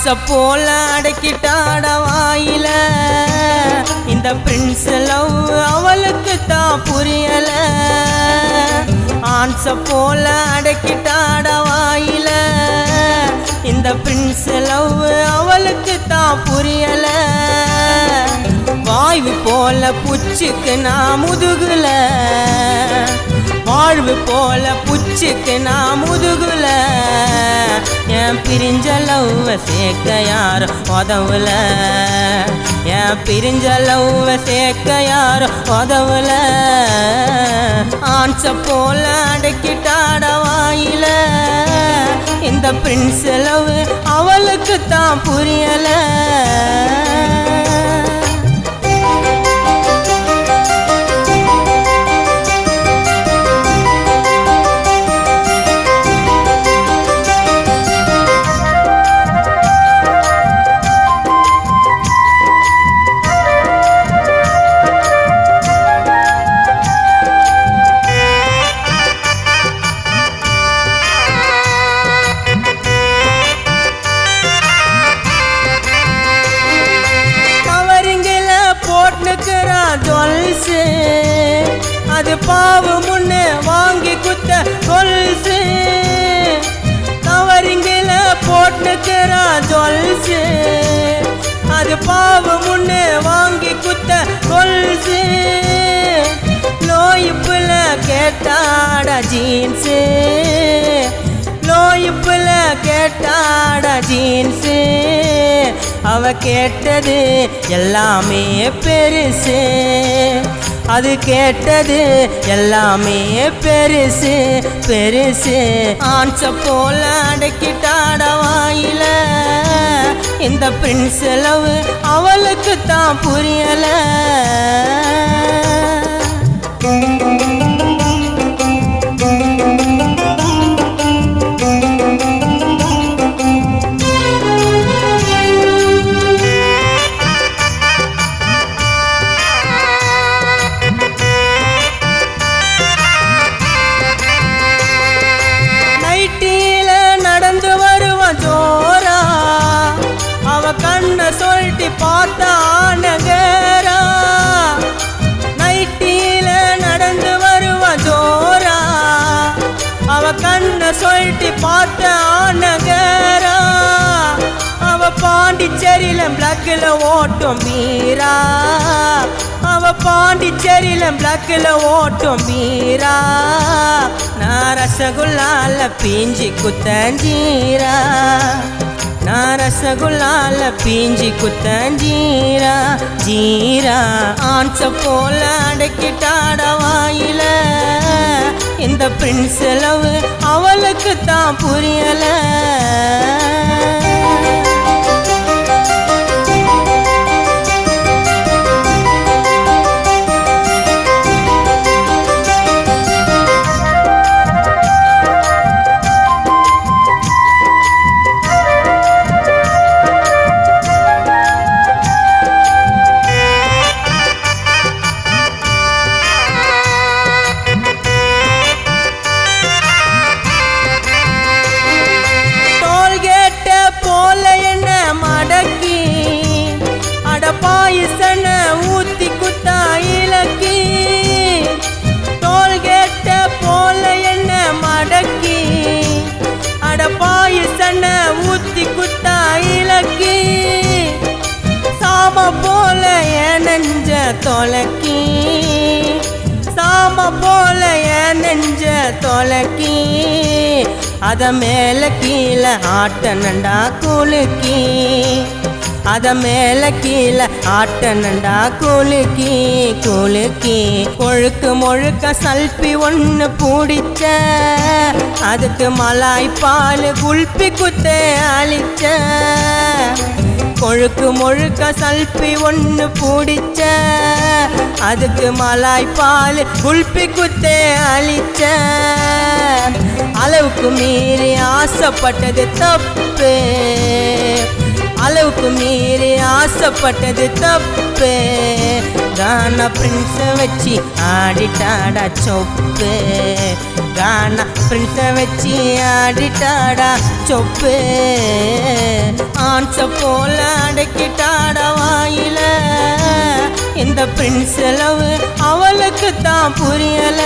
ஆன்ஸ போல அடக்கிட்டாட வாயில இந்த பிரின்ஸ் லவ் அவளுக்கு தான் புரியல ஆன்ஸ போல அடக்கிட்டாட வாயில இந்த பிரின்ஸ் லவ் அவளுக்கு தான் புரியல வாய்வு போல புச்சுக்கு நான் முதுகுல வாழ்வு போல புச்சுக்கு நான் முதுகுல என் பிரிஞ்ச லவ் சேர்க்க யாரும் உதவுல என் பிரிஞ்ச லவ் சேர்க்க யாரும் உதவுல ஆன்ஸ போல அடக்கிட்டாட வாயில இந்த பிரின்ஸ் லவ் அவளுக்கு தான் புரியல ஜொல்சு அது பாவு முன்னு வாங்கி குத்த கொல்சு கவரிங்கில போட்டுக்கிறா ஜொல்சு அது பாவு முன்னு வாங்கி குத்த கொல்சு லோயிப்புல கேட்டாட ஜீன்ஸு லோயிப்புல கேட்டாட ஜீன்ஸு அவ கேட்டது எல்லாமே பெருசு அது கேட்டது எல்லாமே பெருசு பெருசு ஆன்ஸ போல அடக்கிட்டாட வாயில இந்த பிரின்ஸ் லவ் அவளுக்கு தான் புரியல ஜோரா அவ கண்ண சொல்லிட்டு பார்த்தானகரா நைட்டில நடந்து வருவ ஜோரா அவ கண்ண சொல்லிட்டு பார்த்தானகரா அவ பாண்டிச்சேரியில பிளாக்ல ஓட்டும் மீரா அவ பாண்டிச்சேரியில பிளாக்ல ஓட்டும் மீரா நான் ரசகுல்லால பீஞ்சி குத்தஞ்சீரா நான் ரசகுல்லால பீஞ்சி குத்தஞ்சீரா ஜீரா ஆன்ஸ போல அடக்கிட்டாட வாயில இந்த பிரின்ஸ் லவ் அவளுக்கு தான் புரியல பாயசன ஊத்தி குத்தா இலக்கி டோல்கேட்ட போல என்ன மடக்கி அட பாயசன ஊத்தி குத்தா இலக்கி சாம போல என் நெஞ்ச தொலைக்கி சாம போல என் நெஞ்ச தொலைக்கி அத மேல கீழே ஆட்டனண்டா குலுக்கி அத மேல கீழே ஆட்டனண்டா குலுக்கி குலுக்கி கொழுக்கு முழுக்க சல்பி ஒன்று பூடிச்ச அதுக்கு மலாய் பால் குல்பி குத்தே அழிச்ச கொழுக்கு முழுக்க சல்பி ஒன்று பூடிச்ச அதுக்கு மலாய் பால் குல்பி குத்தே அழிச்ச அளவுக்கு மீறி ஆசைப்பட்டது தப்பு அளவுக்கு மீறி ஆசைப்பட்டது தப்பு கானா பிரின்ஸ வச்சு ஆடிட்டாடா சொப்பு கானா பிரின்ஸை வச்சு ஆடிட்டாடா சொப்பு ஆன்ச போல அடக்கிட்டாடா வாயில இந்த பிரின்ஸ் லவ் அவளுக்கு தான் புரியல